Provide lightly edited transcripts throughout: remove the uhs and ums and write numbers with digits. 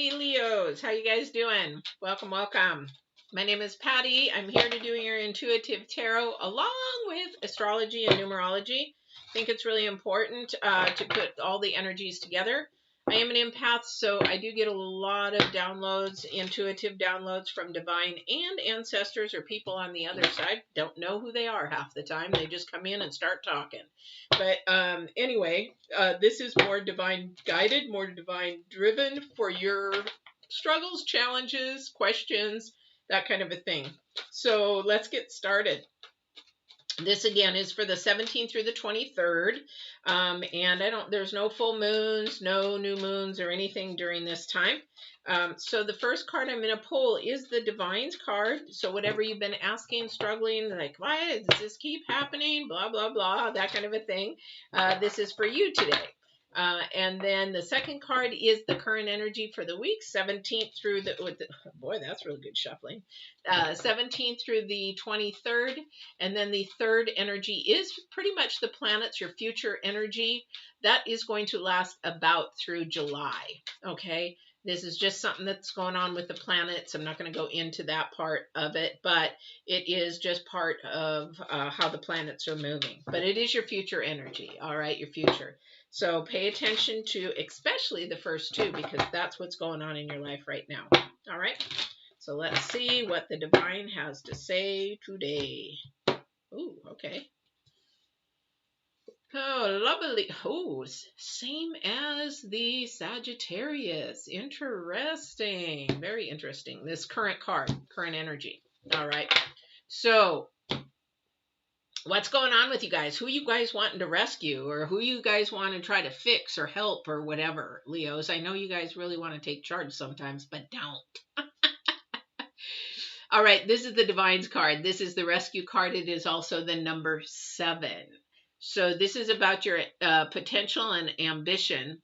Hey Leos, how you guys doing? Welcome, welcome. My name is Patty. I'm here to do your intuitive tarot along with astrology and numerology. I think it's really important to put all the energies together. I am an empath, so I do get a lot of downloads, intuitive downloads from divine and ancestors or people on the other side. Don't know who they are half the time. They just come in and start talking. But anyway, this is more divine guided, more divine driven for your struggles, challenges, questions, that kind of a thing. So let's get started. This again is for the 17th through the 23rd. And there's no full moons, no new moons or anything during this time. So the first card I'm going to pull is the Divine's card. So whatever you've been asking, struggling, like, why does this keep happening? Blah, blah, blah, that kind of a thing. This is for you today. And then the second card is the current energy for the week, 17th through boy, that's really good shuffling. 17th through the 23rd. And then the third energy is pretty much the planets, your future energy. That is going to last about through July. Okay. This is just something that's going on with the planets. I'm not going to go into that part of it, but it is just part of how the planets are moving. But it is your future energy. All right. Your future. So pay attention to especially the first two, because that's what's going on in your life right now. All right. So let's see what the divine has to say today. Ooh, okay. Oh, lovely. Oh, same as the Sagittarius. Interesting. Very interesting. This current card, current energy. All right. So what's going on with you guys? Who you guys wanting to rescue, or who you guys want to try to fix or help or whatever, Leos? I know you guys really want to take charge sometimes, but don't. All right, this is the Divine's card. This is the rescue card. It is also the number 7. So this is about your potential and ambition.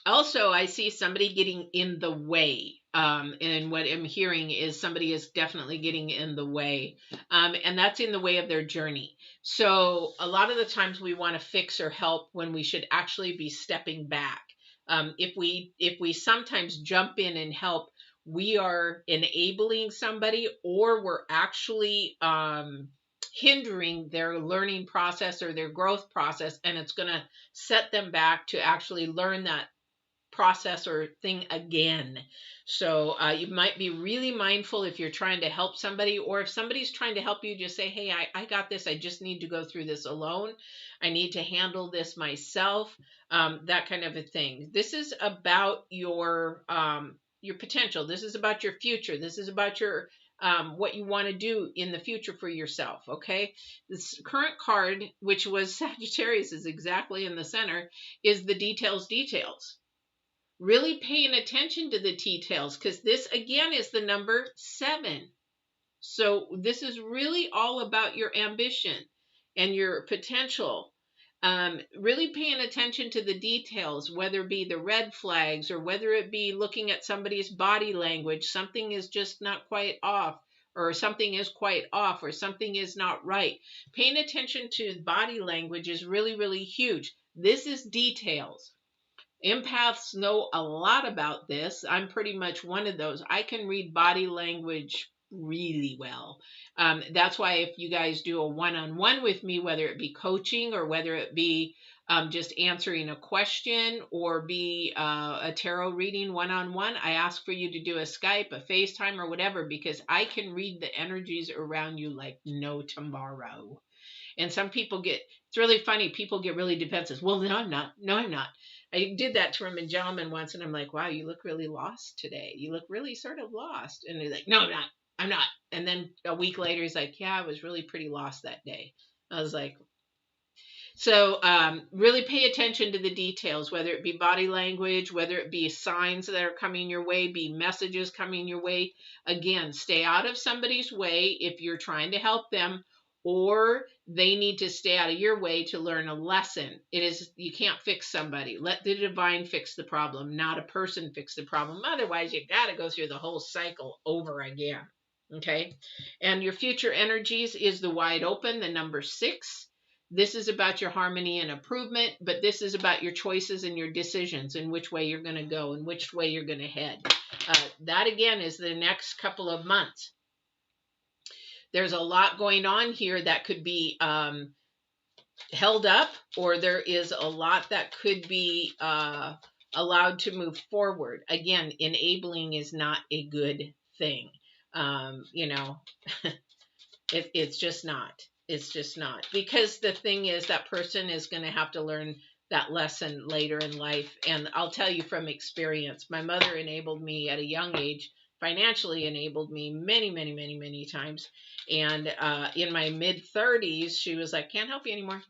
Also, I see somebody getting in the way. And what I'm hearing is somebody is definitely getting in the way. And that's in the way of their journey. So a lot of the times we want to fix or help when we should actually be stepping back. If we sometimes jump in and help, we are enabling somebody, or we're actually hindering their learning process or their growth process, and it's going to set them back to actually learn that process or thing again. So you might be really mindful if you're trying to help somebody, or if somebody's trying to help you, just say, hey, I got this. I just need to go through this alone. I need to handle this myself. That kind of a thing. This is about your potential. This is about your future. This is about your what you want to do in the future for yourself. Okay. This current card, which was Sagittarius, is exactly in the center, is the details. Really paying attention to the details, because this again is the number 7. So this is really all about your ambition and your potential. Really paying attention to the details, whether it be the red flags or whether it be looking at somebody's body language. Something is just not quite off, or something is quite off, or something is not right. Paying attention to body language is really, really huge. This is details. Empaths know a lot about this. I'm pretty much one of those. I can read body language really well. That's why if you guys do a one-on-one with me, whether it be coaching or whether it be just answering a question or be a tarot reading one-on-one, I ask for you to do a Skype, a FaceTime, or whatever, because I can read the energies around you like no tomorrow. And some people it's really funny, people get really defensive. Well, no, I'm not. No, I'm not. I did that to a gentleman once, and I'm like, wow, you look really lost today. You look really sort of lost. And he's like, no, I'm not. I'm not. And then a week later, he's like, yeah, I was really pretty lost that day. I was like, so really pay attention to the details, whether it be body language, whether it be signs that are coming your way, be messages coming your way. Again, stay out of somebody's way if you're trying to help them, or they need to stay out of your way to learn a lesson. You can't fix somebody. Let the divine fix the problem, not a person fix the problem. Otherwise, you got to go through the whole cycle over again. Okay. And your future energies is the wide open, the number 6. This is about your harmony and improvement, but this is about your choices and your decisions and which way you're going to go and which way you're going to head. That again is the next couple of months. There's a lot going on here that could be held up, or there is a lot that could be allowed to move forward. Again, enabling is not a good thing. You know, it's just not. It's just not. Because the thing is, that person is going to have to learn that lesson later in life. And I'll tell you from experience, my mother enabled me at a young age, financially enabled me many, many, many, many times. And in my mid-30s, she was like, can't help you anymore.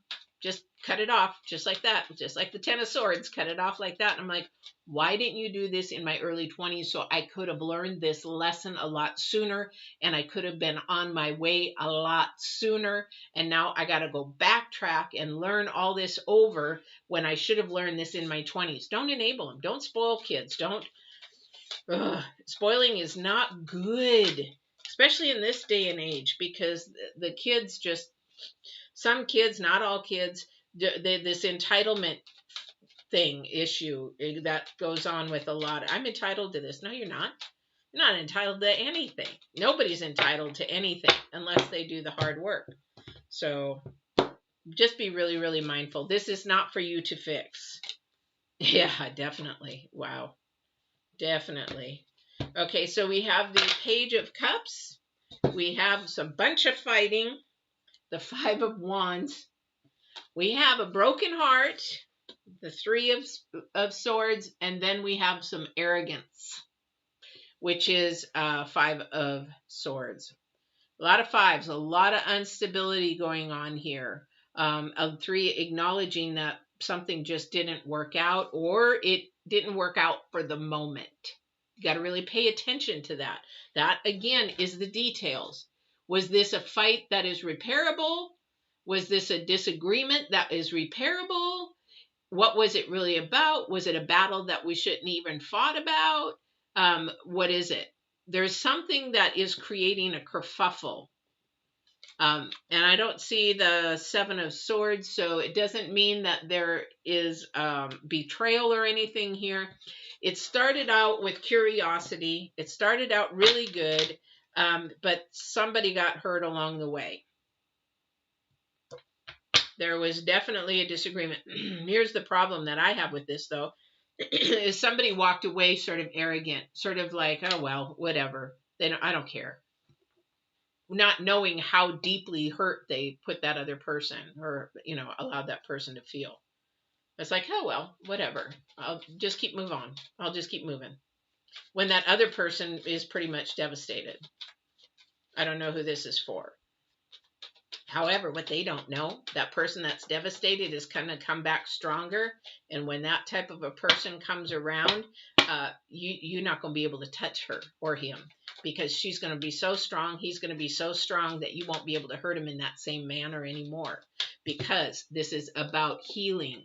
Just cut it off, just like that, just like the Ten of Swords, cut it off like that. And I'm like, why didn't you do this in my early 20s so I could have learned this lesson a lot sooner, and I could have been on my way a lot sooner, and now I got to go backtrack and learn all this over when I should have learned this in my 20s. Don't enable them. Don't spoil kids. Don't. Spoiling is not good, especially in this day and age, because the kids just, some kids, not all kids, this entitlement thing issue that goes on with a lot. I'm entitled to this. No, you're not. You're not entitled to anything. Nobody's entitled to anything unless they do the hard work. So just be really, really mindful. This is not for you to fix. Yeah, definitely. Wow. Definitely. Okay, so we have the Page of Cups. We have some bunch of fighting. The Five of Wands. We have a broken heart, the Three of Swords, and then we have some arrogance, which is Five of Swords. A lot of fives, a lot of instability going on here. Of three, acknowledging that something just didn't work out, or it didn't work out for the moment. You got to really pay attention to that. That, again, is the details. Was this a fight that is repairable? Was this a disagreement that is repairable? What was it really about? Was it a battle that we shouldn't even fought about? What is it? There's something that is creating a kerfuffle. And I don't see the Seven of Swords, so it doesn't mean that there is betrayal or anything here. It started out with curiosity. It started out really good, but somebody got hurt along the way. There was definitely a disagreement. Here's the problem that I have with this, though, is somebody walked away sort of arrogant, sort of like, oh, well, whatever. I don't care. Not knowing how deeply hurt they put that other person, or, allowed that person to feel. It's like, oh, well, whatever. I'll just keep moving on. I'll just keep moving. When that other person is pretty much devastated. I don't know who this is for. However, what they don't know, that person that's devastated is going to come back stronger. And when that type of a person comes around, you're not going to be able to touch her or him, because she's going to be so strong. He's going to be so strong that you won't be able to hurt him in that same manner anymore, because this is about healing.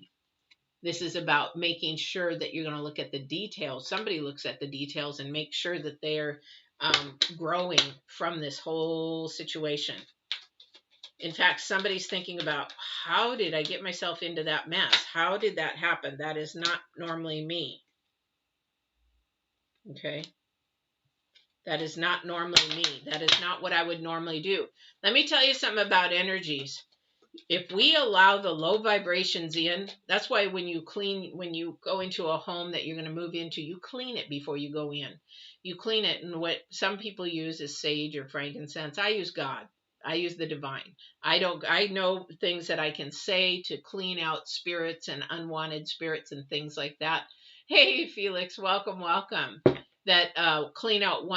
This is about making sure that you're going to look at the details. Somebody looks at the details and makes sure that they're growing from this whole situation. In fact, somebody's thinking about, how did I get myself into that mess? How did that happen? That is not normally me. Okay? That is not normally me. That is not what I would normally do. Let me tell you something about energies. If we allow the low vibrations in, that's why when you go into a home that you're going to move into, you clean it before you go in. You clean it, and what some people use is sage or frankincense. I use God. I use the divine. I know things that I can say to clean out spirits and unwanted spirits and things like that. Hey, Felix, welcome. That clean out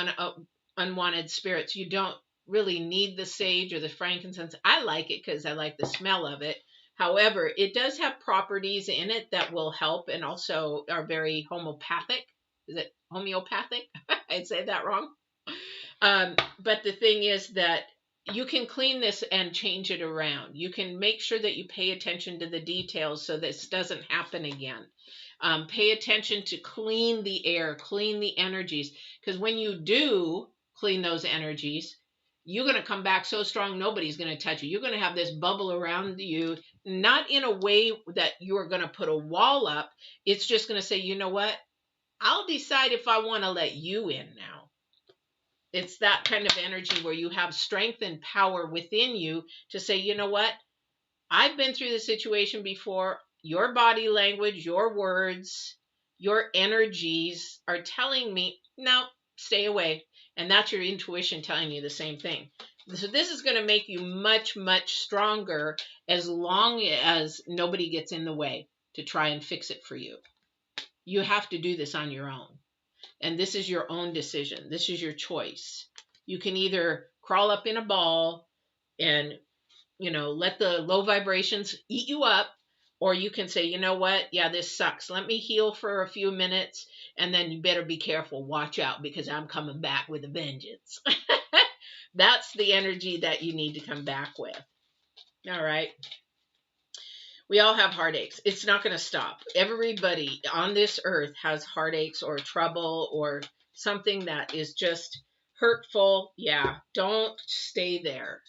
unwanted spirits. You don't really need the sage or the frankincense. I like it because I like the smell of it. However, it does have properties in it that will help, and also are very homeopathic. Is it homeopathic? I'd say that wrong. But the thing is that you can clean this and change it around. You can make sure that you pay attention to the details so this doesn't happen again. Pay attention to clean the air, clean the energies, because when you do clean those energies, you're going to come back so strong, nobody's going to touch you. You're going to have this bubble around you, not in a way that you're going to put a wall up. It's just going to say, you know what? I'll decide if I want to let you in now. It's that kind of energy where you have strength and power within you to say, you know what? I've been through this situation before. Your body language, your words, your energies are telling me, no, stay away. And that's your intuition telling you the same thing. So this is going to make you much, much stronger as long as nobody gets in the way to try and fix it for you. You have to do this on your own. And this is your own decision. This is your choice. You can either crawl up in a ball and, let the low vibrations eat you up, or you can say, you know what? Yeah, this sucks. Let me heal for a few minutes, and then you better be careful. Watch out, because I'm coming back with a vengeance. That's the energy that you need to come back with. All right. We all have heartaches. It's not going to stop. Everybody on this earth has heartaches or trouble or something that is just hurtful. Yeah, don't stay there.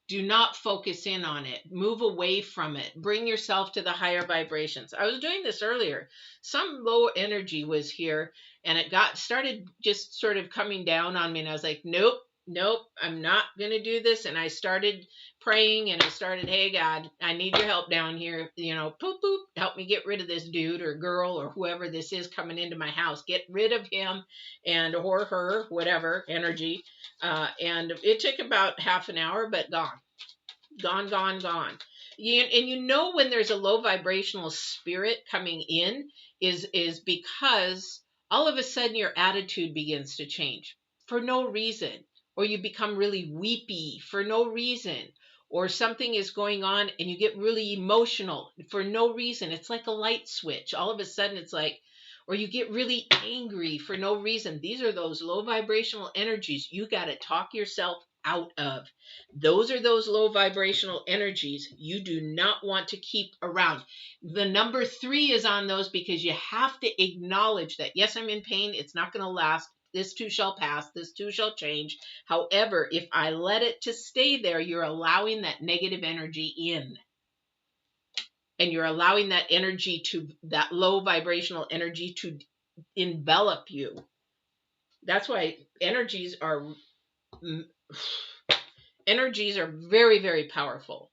Do not focus in on it. Move away from it. Bring yourself to the higher vibrations. I was doing this earlier. Some low energy was here, and it started just sort of coming down on me, and I was like, nope, I'm not going to do this. And I started praying, and I started, hey, God, I need your help down here. Poop, poop, help me get rid of this dude or girl or whoever this is coming into my house. Get rid of him or her, whatever, energy. And it took about half an hour, but gone. And when there's a low vibrational spirit coming in is because all of a sudden your attitude begins to change for no reason, or you become really weepy for no reason, or something is going on and you get really emotional for no reason. It's like a light switch. All of a sudden it's like, or you get really angry for no reason. These are those low vibrational energies you got to talk yourself out of. Those are those low vibrational energies you do not want to keep around. The number 3 is on those, because you have to acknowledge that, yes, I'm in pain. It's not going to last. This too shall pass. This too shall change. However, if I let it to stay there, you're allowing that negative energy in. And you're allowing that that low vibrational energy to envelop you. That's why energies are very, very powerful.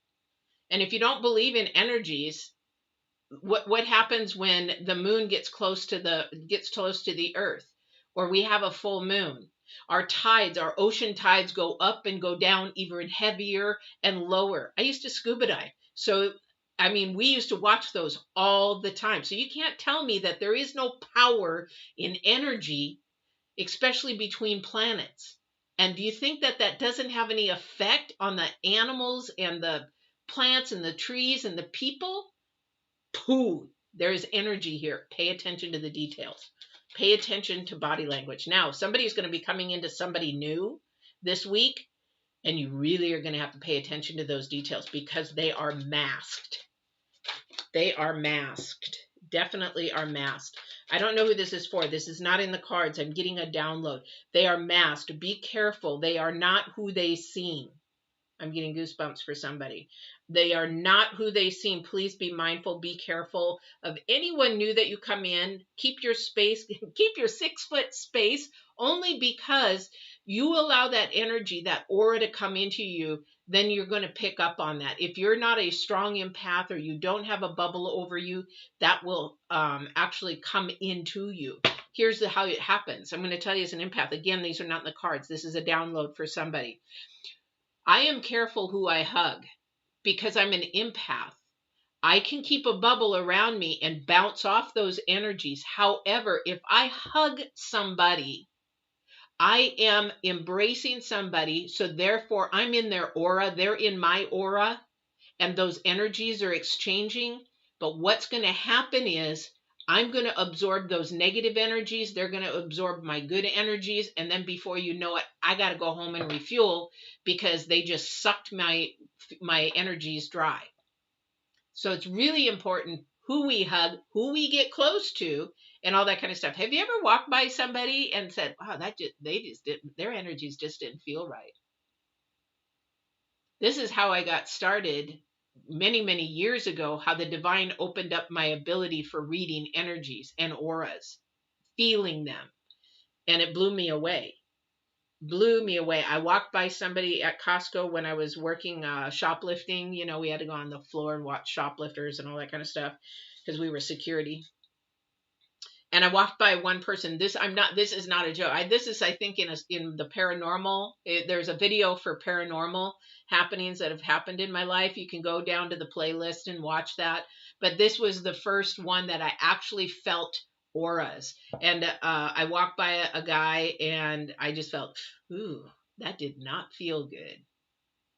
And if you don't believe in energies, what happens when the moon gets close to the earth, or we have a full moon? Our ocean tides go up and go down even heavier and lower. I used to scuba dive. So we used to watch those all the time. So you can't tell me that there is no power in energy, especially between planets. And do you think that doesn't have any effect on the animals and the plants and the trees and the people? Pooh, there is energy here. Pay attention to the details. Pay attention to body language. Now, somebody's going to be coming into somebody new this week, and you really are going to have to pay attention to those details, because they are masked. They are masked. Definitely are masked. I don't know who this is for. This is not in the cards. I'm getting a download. They are masked. Be careful. They are not who they seem. I'm getting goosebumps for somebody. They are not who they seem. Please be mindful. Be careful of anyone new that you come in. Keep your space. Keep your 6-foot space, only because you allow that energy, that aura to come into you, then you're going to pick up on that. If you're not a strong empath, or you don't have a bubble over you, that will actually come into you. Here's how it happens. I'm going to tell you as an empath. Again, these are not in the cards. This is a download for somebody. I am careful who I hug, because I'm an empath. I can keep a bubble around me and bounce off those energies. However, if I hug somebody, I am embracing somebody, so therefore I'm in their aura, they're in my aura, and those energies are exchanging. But what's going to happen is I'm going to absorb those negative energies, they're going to absorb my good energies, and then before you know it, I got to go home and refuel, because they just sucked my energies dry. So it's really important who we hug, who we get close to, and all that kind of stuff. Have you ever walked by somebody and said, wow, their energies just didn't feel right? This is how I got started many, many years ago, how the divine opened up my ability for reading energies and auras, feeling them. And it blew me away. Blew me away. I walked by somebody at Costco when I was working shoplifting. You know, we had to go on the floor and watch shoplifters and all that kind of stuff because we were security. And I walked by one person. This is not a joke. This is, I think, in the paranormal. There's a video for paranormal happenings that have happened in my life. You can go down to the playlist and watch that. But this was the first one that I actually felt auras. And I walked by a guy and I just felt, ooh, that did not feel good.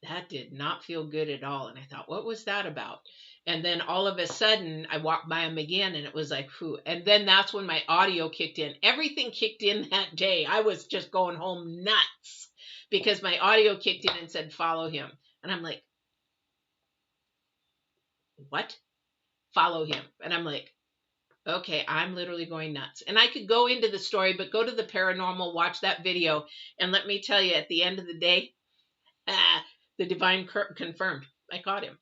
That did not feel good at all. And I thought, what was that about? And then all of a sudden, I walked by him again and it was like, whew. And then that's when my audio kicked in. Everything kicked in that day. I was just going home nuts because my audio kicked in and said, follow him. And I'm like, what? Follow him. And I'm like, okay, I'm literally going nuts. And I could go into the story, but go to the paranormal, watch that video. And let me tell you, at the end of the day, the divine confirmed. I caught him.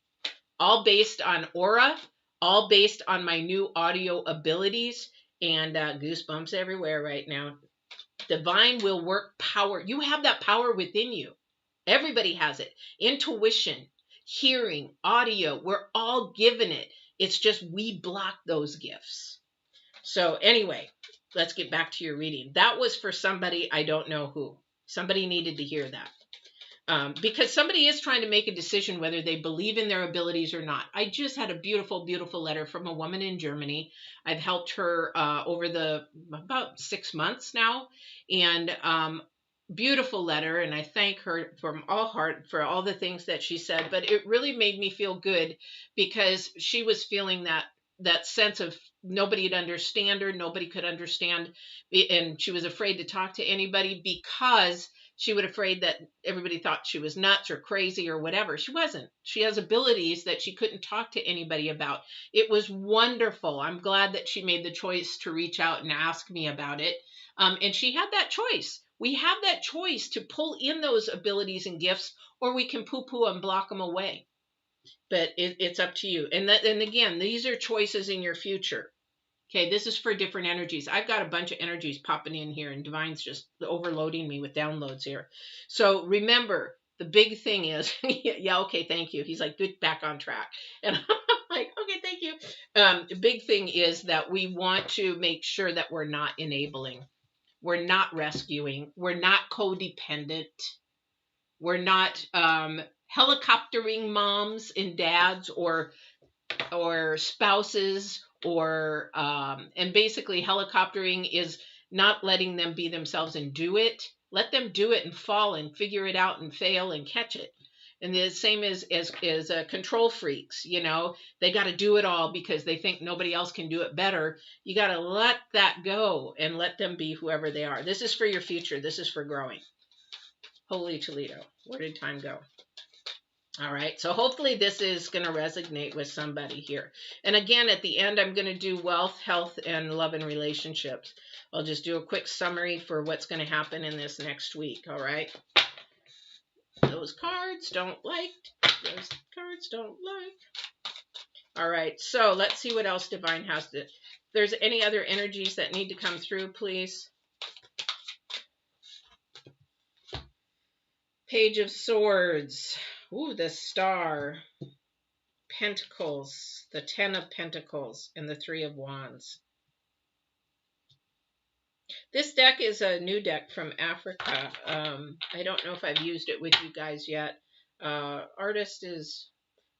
All based on aura, all based on my new audio abilities, and goosebumps everywhere right now. Divine will work power. You have that power within you. Everybody has it. Intuition, hearing, audio, we're all given it. It's just we block those gifts. So anyway, let's get back to your reading. That was for somebody, I don't know who. Somebody needed to hear that. Because somebody is trying to make a decision whether they believe in their abilities or not. I just had a beautiful, beautiful letter from a woman in Germany. I've helped her over about 6 months now, and beautiful letter. And I thank her from all heart for all the things that she said. But it really made me feel good because she was feeling that sense of nobody'd understand her, nobody could understand, and she was afraid to talk to anybody because she was afraid that everybody thought she was nuts or crazy or whatever. She wasn't. She has abilities that she couldn't talk to anybody about. It was wonderful. I'm glad that she made the choice to reach out and ask me about it. And she had that choice. We have that choice to pull in those abilities and gifts, or we can poo-poo and block them away. But it's up to you. And again, these are choices in your future. Okay, this is for different energies. I've got a bunch of energies popping in here, and Divine's just overloading me with downloads here. So remember, the big thing is, yeah, okay, thank you. He's like, good, back on track. And I'm like, okay, thank you. The big thing is that we want to make sure that we're not enabling. We're not rescuing. We're not codependent. We're not helicoptering moms and dads or spouses, or and basically helicoptering is not letting them be themselves and do it. Let them do it and fall and figure it out and fail and catch it. And the same as control freaks, you know, they got to do it all because they think nobody else can do it better. You got to let that go and let them be whoever they are. This is for your future. This is for growing. Holy Toledo. Where did time go? All right, so hopefully this is going to resonate with somebody here. And again, at the end, I'm going to do wealth, health, and love and relationships. I'll just do a quick summary for what's going to happen in this next week, all right? Those cards don't like. Those cards don't like. All right, so let's see what else Divine has to. If there's any other energies that need to come through, please. Page of Swords. Ooh, the Star. Pentacles. The 10 of Pentacles and the 3 of Wands. This deck is a new deck from Africa. I don't know if I've used it with you guys yet. Artist is,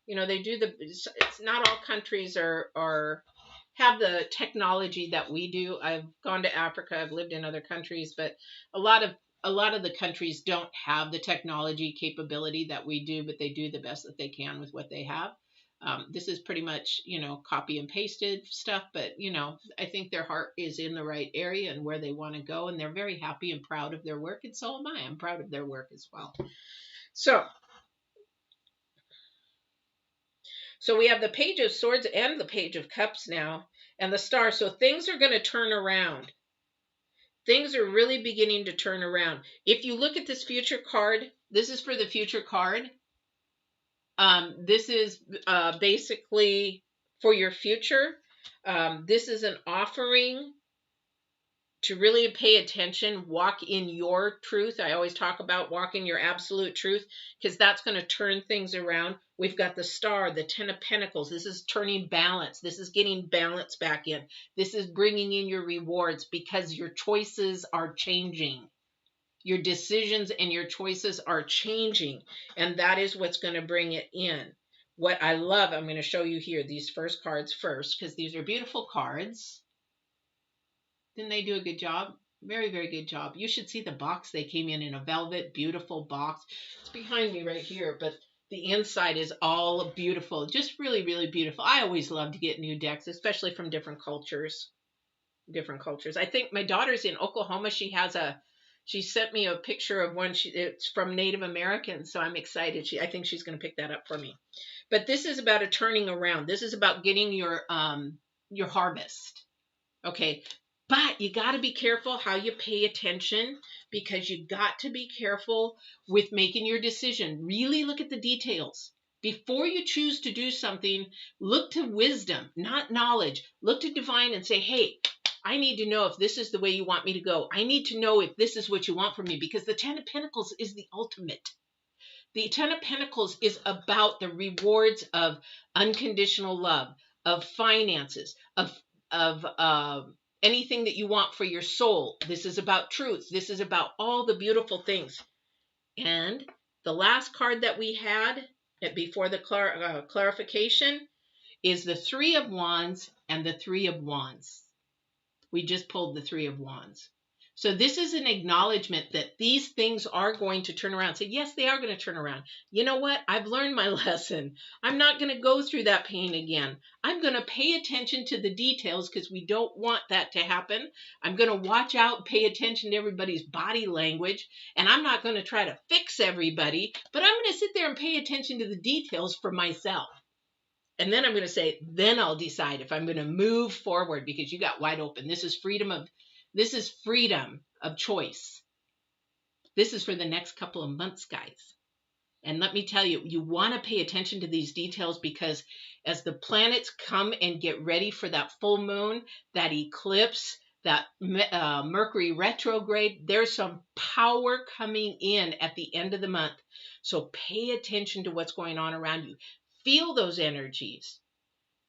you know, they do it's not all countries have the technology that we do. I've gone to Africa. I've lived in other countries, but a lot of the countries don't have the technology capability that we do, but they do the best that they can with what they have. This is pretty much, you know, copy and pasted stuff, but, you know, I think their heart is in the right area and where they want to go, and they're very happy and proud of their work, and so am I. I'm proud of their work as well. So we have the Page of Swords and the Page of Cups now, and the Star. So things are going to turn around. Things are really beginning to turn around. If you look at this future card, this is for the future card. This is basically for your future. This is an offering to really pay attention, walk in your truth. I always talk about walk in your absolute truth because that's going to turn things around. We've got the star, the 10 of pentacles. This is turning balance. This is getting balance back in. This is bringing in your rewards because your choices are changing. Your decisions and your choices are changing, and that is what's going to bring it in. What I love, I'm going to show you here, these first cards first, because these are beautiful cards. Didn't they do a good job? Very, very good job. You should see the box they came in a velvet, beautiful box. It's behind me right here, but the inside is all beautiful. Just really, really beautiful. I always love to get new decks, especially from different cultures. I think my daughter's in Oklahoma. She sent me a picture of one. It's from Native Americans, so I'm excited. I think she's going to pick that up for me. But this is about a turning around. This is about getting your harvest. Okay. But you got to be careful how you pay attention, because you got to be careful with making your decision. Really look at the details. Before you choose to do something, look to wisdom, not knowledge. Look to divine and say, hey, I need to know if this is the way you want me to go. I need to know if this is what you want from me, because the 10 of Pentacles is the ultimate. The 10 of Pentacles is about the rewards of unconditional love, of finances, of anything that you want for your soul. This is about truth. This is about all the beautiful things. And the last card that we had before the clarification is the 3 of Wands and the 3 of Wands. We just pulled the 3 of Wands. So this is an acknowledgement that these things are going to turn around. Say, yes, they are going to turn around. You know what? I've learned my lesson. I'm not going to go through that pain again. I'm going to pay attention to the details because we don't want that to happen. I'm going to watch out, pay attention to everybody's body language, and I'm not going to try to fix everybody, but I'm going to sit there and pay attention to the details for myself. And then I'm going to say, then I'll decide if I'm going to move forward, because you got wide open. This is freedom of choice. This is for the next couple of months, guys. And let me tell you, you want to pay attention to these details, because as the planets come and get ready for that full moon, that eclipse, that Mercury retrograde, there's some power coming in at the end of the month. So pay attention to what's going on around you. Feel those energies.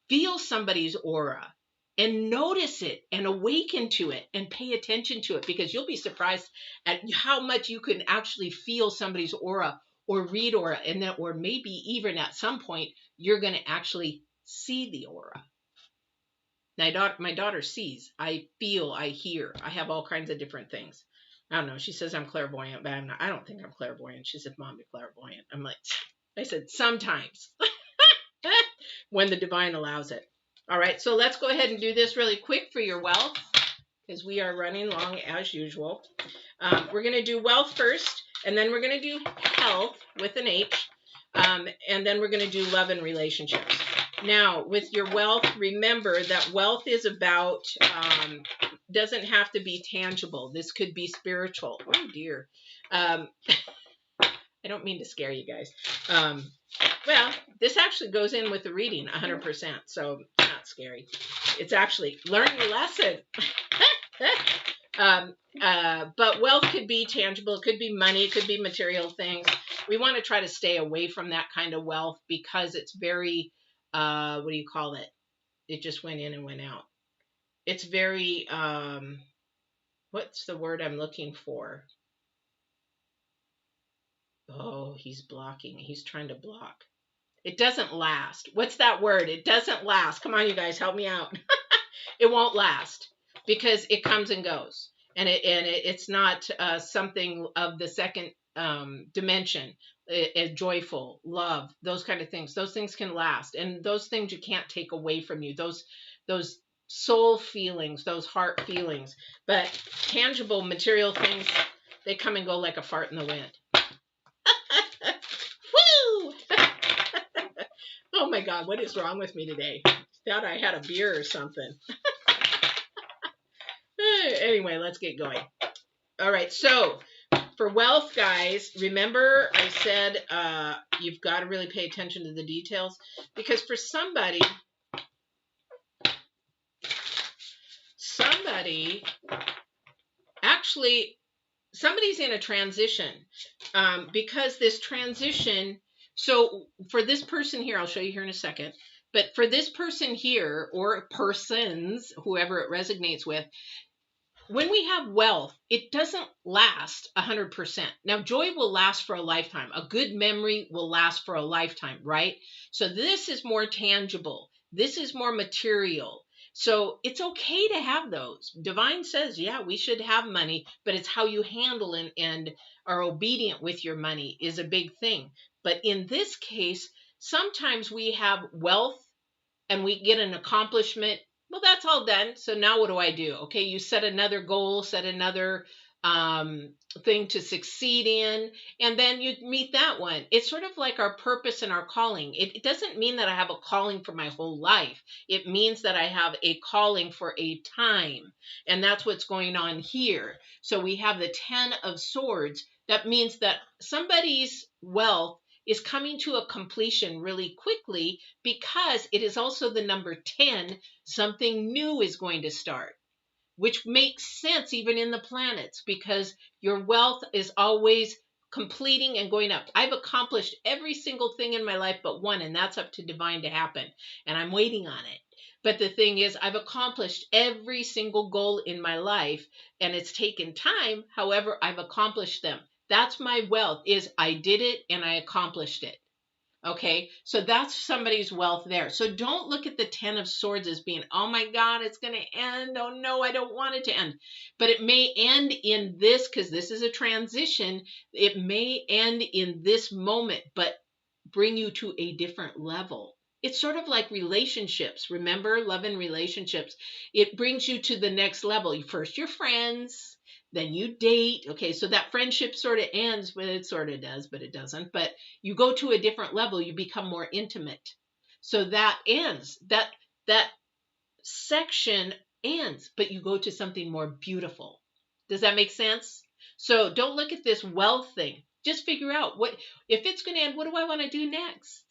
Feel somebody's aura and notice it and awaken to it and pay attention to it, because you'll be surprised at how much you can actually feel somebody's aura or read aura, and then, or maybe even at some point you're going to actually see the aura. My daughter sees, I feel, I hear, I have all kinds of different things. I don't know. She says I'm clairvoyant, but I'm not. I don't think I'm clairvoyant. She said, Mom, you're clairvoyant. I'm like, I said, sometimes. When the divine allows it. All right, so let's go ahead and do this really quick for your wealth, because we are running long as usual. We're going to do wealth first, and then we're going to do health with an H, and then we're going to do love and relationships. Now, with your wealth, remember that wealth is about, doesn't have to be tangible. This could be spiritual. Oh, dear. I don't mean to scare you guys. Well, this actually goes in with the reading 100%, so it's not scary. It's actually learn your lesson. But wealth could be tangible. It could be money. It could be material things. We want to try to stay away from that kind of wealth, because it's very, what do you call it? It just went in and went out. It's very, what's the word I'm looking for? Oh, he's blocking. He's trying to block. It doesn't last. What's that word? It doesn't last. Come on, you guys, help me out. It won't last, because it comes and goes, and it's not something of the second dimension. Joyful, love, those kind of things. Those things can last, and those things you can't take away from you. Those soul feelings, those heart feelings. But tangible, material things, they come and go like a fart in the wind. Oh my God, what is wrong with me today? Thought I had a beer or something. Anyway, let's get going. All right, so For wealth, guys, remember I said you've got to really pay attention to the details, because for somebody actually, somebody's in a transition, because this transition, so for this person here, I'll show you here in a second, but for this person here, or persons, whoever it resonates with, when we have wealth, it doesn't last 100%. Now, joy will last for a lifetime. A good memory will last for a lifetime, right? So this is more tangible. This is more material. So it's okay to have those. Divine says, yeah, we should have money, but it's how you handle and are obedient with your money is a big thing. But in this case, sometimes we have wealth and we get an accomplishment. Well, that's all done. So now what do I do? Okay, you set another goal, set another thing to succeed in, and then you meet that one. It's sort of like our purpose and our calling. It doesn't mean that I have a calling for my whole life. It means that I have a calling for a time, and that's what's going on here. So we have the 10 of Swords. That means that somebody's wealth is coming to a completion really quickly, because it is also the number 10. Something new is going to start, which makes sense even in the planets, because your wealth is always completing and going up. I've accomplished every single thing in my life but one, and that's up to divine to happen, and I'm waiting on it. But the thing is, I've accomplished every single goal in my life, and it's taken time. However, I've accomplished them. That's my wealth, is I did it and I accomplished it. Okay, so that's somebody's wealth there. So don't look at the 10 of Swords as being, oh my God, it's going to end. Oh no, I don't want it to end. But it may end in this, because this is a transition. It may end in this moment, but bring you to a different level. It's sort of like relationships. Remember, love and relationships. It brings you to the next level. First, you're friends. Then you date. Okay, so that friendship sort of ends, but it sort of does, but it doesn't. But you go to a different level. You become more intimate. So that ends. That section ends, but you go to something more beautiful. Does that make sense? So don't look at this wealth thing. Just figure out, what if it's going to end, what do I want to do next?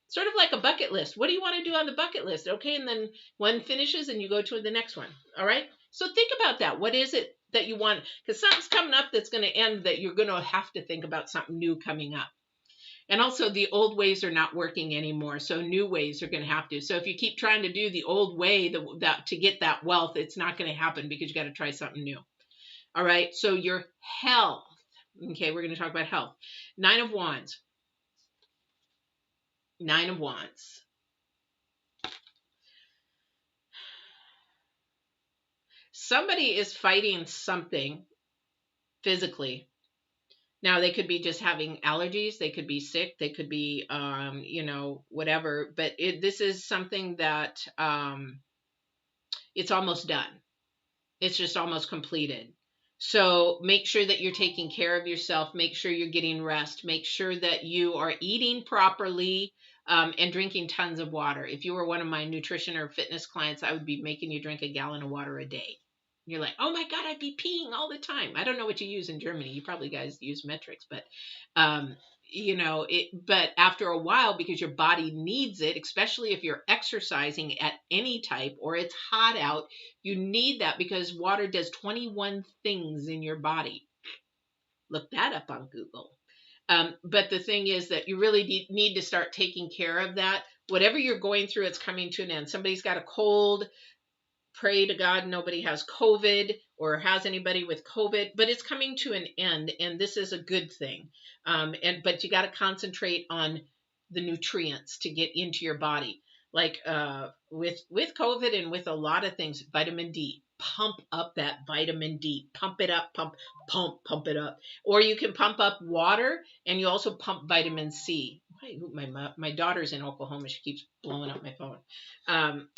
Sort of like a bucket list. What do you want to do on the bucket list? Okay, and then one finishes and you go to the next one. All right? So think about that. What is it that you want? Because something's coming up that's going to end, that you're going to have to think about something new coming up. And also, the old ways are not working anymore, so new ways are going to have to. So if you keep trying to do the old way that to get that wealth, it's not going to happen, because you got to try something new. All right, so your health. Okay, we're going to talk about health. 9 of Wands. 9 of Wands. Somebody is fighting something physically. Now, they could be just having allergies. They could be sick. They could be, whatever. But this is something that it's almost done. It's just almost completed. So make sure that you're taking care of yourself. Make sure you're getting rest. Make sure that you are eating properly and drinking tons of water. If you were one of my nutrition or fitness clients, I would be making you drink a gallon of water a day. You're like, oh my God, I'd be peeing all the time. I don't know what you use in Germany. You probably guys use metrics, but but after a while, because your body needs it, especially if you're exercising at any type or it's hot out, you need that, because water does 21 things in your body. Look that up on Google. But the thing is that you really need to start taking care of that. Whatever you're going through, it's coming to an end. Somebody's got a cold. Pray to God nobody has COVID or has anybody with COVID, but it's coming to an end, and this is a good thing. But you got to concentrate on the nutrients to get into your body. Like with COVID and with a lot of things, vitamin D. Pump up that vitamin D. Pump it up, pump it up. Or you can pump up water, and you also pump vitamin C. My daughter's in Oklahoma. She keeps blowing up my phone.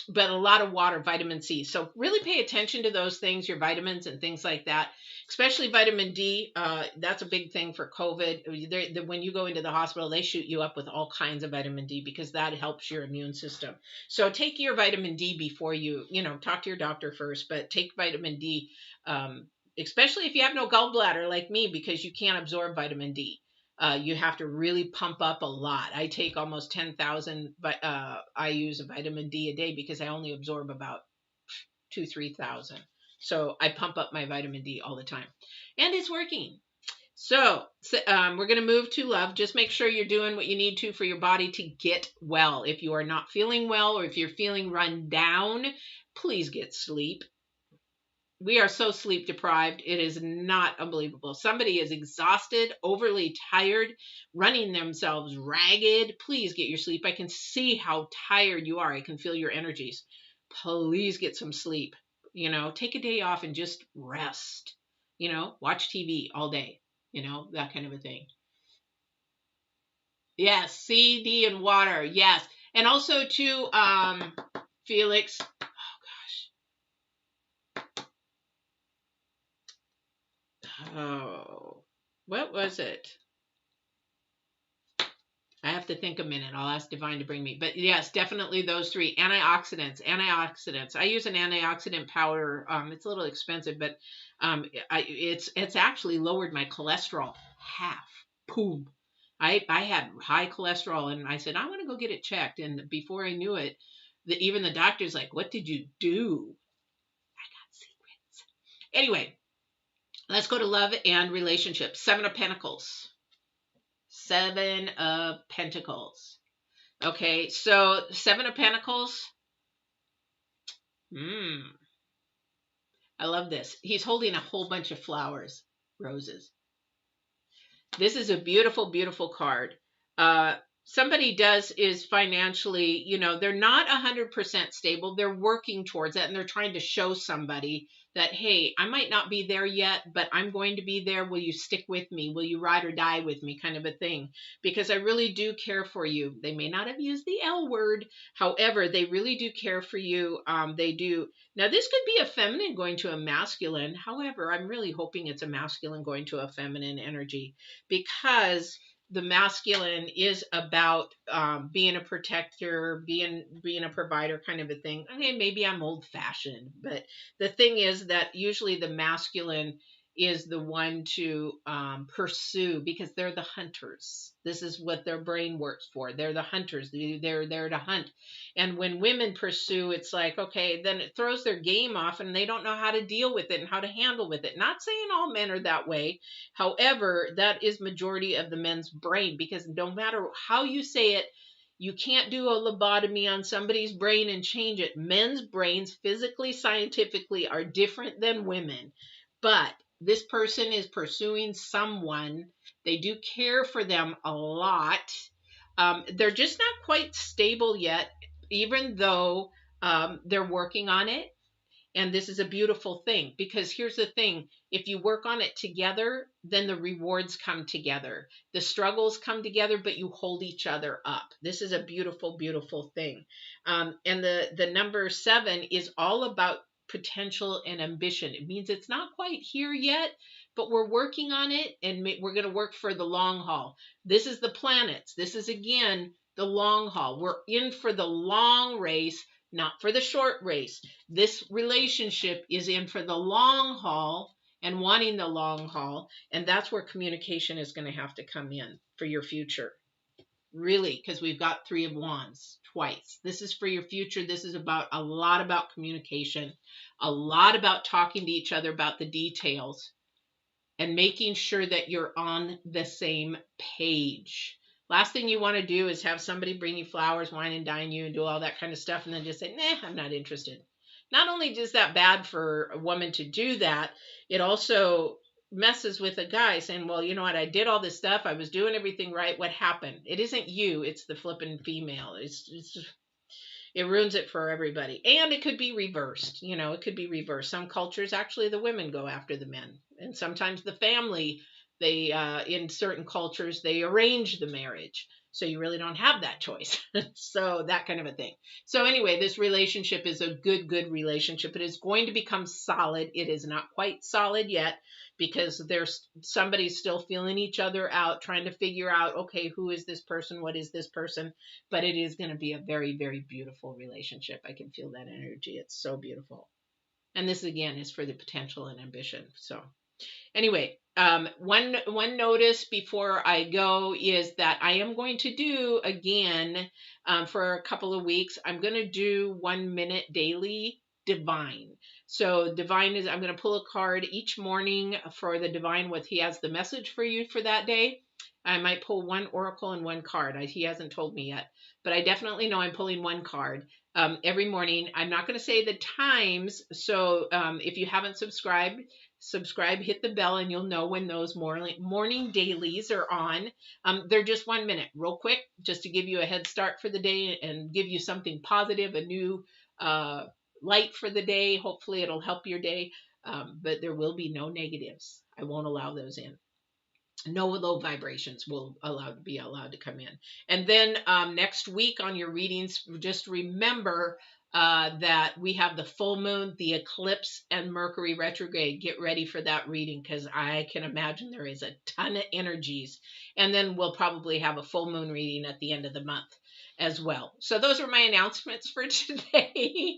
But a lot of water, vitamin C. So really pay attention to those things, your vitamins and things like that, especially vitamin D. That's a big thing for COVID. When you go into the hospital, they shoot you up with all kinds of vitamin D, because that helps your immune system. So take your vitamin D before you talk to your doctor first, but take vitamin D especially if you have no gallbladder like me, because you can't absorb vitamin D. You have to really pump up a lot. I take almost 10,000 IU's of vitamin D a day because I only absorb about 3,000. So I pump up my vitamin D all the time, and it's working. So we're going to move to love. Just make sure you're doing what you need to for your body to get well. If you are not feeling well, or if you're feeling run down, please get sleep. We are so sleep deprived. It is not unbelievable. Somebody is exhausted, overly tired, running themselves ragged. Please get your sleep. I can see how tired you are. I can feel your energies. Please get some sleep. Take a day off and just rest. Watch TV all day. That kind of a thing. Yes, C, D, and water. Yes. And also too, Felix. Oh, what was it? I have to think a minute. I'll ask Divine to bring me. But yes, definitely those three. Antioxidants. Antioxidants. I use an antioxidant powder. It's a little expensive, but it's actually lowered my cholesterol half. Boom. I had high cholesterol, and I said, I want to go get it checked. And before I knew it, even the doctor's like, what did you do? I got secrets. Anyway, let's go to love and relationships. 7 of Pentacles. 7 of Pentacles. Okay, so 7 of Pentacles. I love this. He's holding a whole bunch of flowers, roses. This is a beautiful, beautiful card. Somebody is financially, they're not 100% stable. They're working towards that, and they're trying to show somebody that, hey, I might not be there yet, but I'm going to be there. Will you stick with me? Will you ride or die with me, kind of a thing? Because I really do care for you. They may not have used the L word. However, they really do care for you. They do. Now, this could be a feminine going to a masculine. However, I'm really hoping it's a masculine going to a feminine energy, because the masculine is about being a protector, being a provider, kind of a thing. Okay, maybe I'm old fashioned, but the thing is that usually the masculine is the one to pursue, because they're the hunters. This is what their brain works for. They're the hunters. They're there to hunt. And when women pursue, it's like, okay, then it throws their game off, and they don't know how to deal with it and how to handle with it. Not saying all men are that way. However, that is majority of the men's brain, because no matter how you say it, you can't do a lobotomy on somebody's brain and change it. Men's brains, physically, scientifically, are different than women. But this person is pursuing someone. They do care for them a lot. They're just not quite stable yet, even though they're working on it. And this is a beautiful thing, because here's the thing. If you work on it together, then the rewards come together. The struggles come together, but you hold each other up. This is a beautiful, beautiful thing. And the number 7 is all about potential and ambition. It means it's not quite here yet, but we're working on it, and we're going to work for the long haul. This is the planets. This is, again, the long haul. We're in for the long race, not for the short race. This relationship is in for the long haul and wanting the long haul. And that's where communication is going to have to come in for your future. Really, because we've got 3 of Wands twice. This is for your future. This is about a lot about communication, a lot about talking to each other about the details, and making sure that you're on the same page. Last thing you want to do is have somebody bring you flowers, wine and dine you, and do all that kind of stuff, and then just say, nah, I'm not interested. Not only is that bad for a woman to do that, it also messes with a guy saying, well, you know what, I did all this stuff, I was doing everything right, what happened? It isn't you, it's the flipping female. It ruins it for everybody. And it could be reversed. It could be reversed. Some cultures, actually, the women go after the men. And sometimes the family, they in certain cultures, they arrange the marriage. So you really don't have that choice. So that kind of a thing. So anyway, this relationship is a good relationship. It is going to become solid. It is not quite solid yet, because somebody's still feeling each other out, trying to figure out, okay, who is this person? What is this person? But it is going to be a very, very beautiful relationship. I can feel that energy. It's so beautiful. And this again is for the potential and ambition. So anyway, one notice before I go is that I am going to do again for a couple of weeks. I'm going to do 1 minute daily divine. So divine is, I'm going to pull a card each morning for the divine, what he has the message for you for that day. I might pull one oracle and one card. He hasn't told me yet, but I definitely know I'm pulling one card every morning. I'm not going to say the times. So if you haven't subscribe, hit the bell, and you'll know when those morning dailies are on. They're just 1 minute, real quick, just to give you a head start for the day and give you something positive, a new light for the day. Hopefully it'll help your day, but there will be no negatives. I won't allow those in. No low vibrations will be allowed to come in. And then next week on your readings, just remember that we have the full moon, the eclipse, and Mercury retrograde. Get ready for that reading, because I can imagine there is a ton of energies. And then we'll probably have a full moon reading at the end of the month as well. So those are my announcements for today.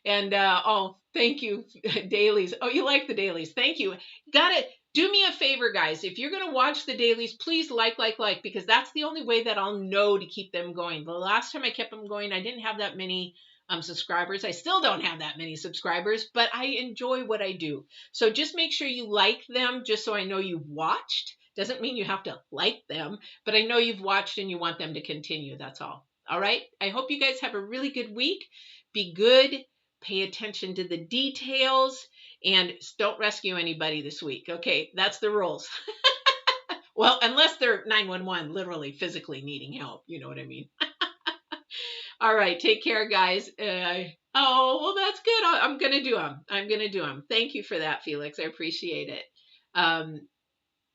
And oh, thank you, dailies. Oh, you like the dailies. Thank you. Got it. Do me a favor, guys. If you're going to watch the dailies, please like, because that's the only way that I'll know to keep them going. The last time I kept them going, I didn't have that many subscribers. I still don't have that many subscribers, but I enjoy what I do. So just make sure you like them, just so I know you've watched. Doesn't mean you have to like them, but I know you've watched and you want them to continue. That's all. All right. I hope you guys have a really good week. Be good. Pay attention to the details. And don't rescue anybody this week. Okay, that's the rules. Well, unless they're 911, literally physically needing help. You know what I mean? All right, take care, guys. Oh, well, that's good. I'm going to do them. I'm going to do them. Thank you for that, Felix. I appreciate it.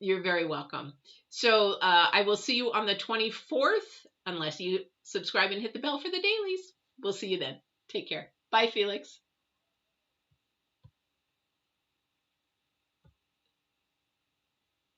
You're very welcome. So I will see you on the 24th, unless you subscribe and hit the bell for the dailies. We'll see you then. Take care. Bye, Felix.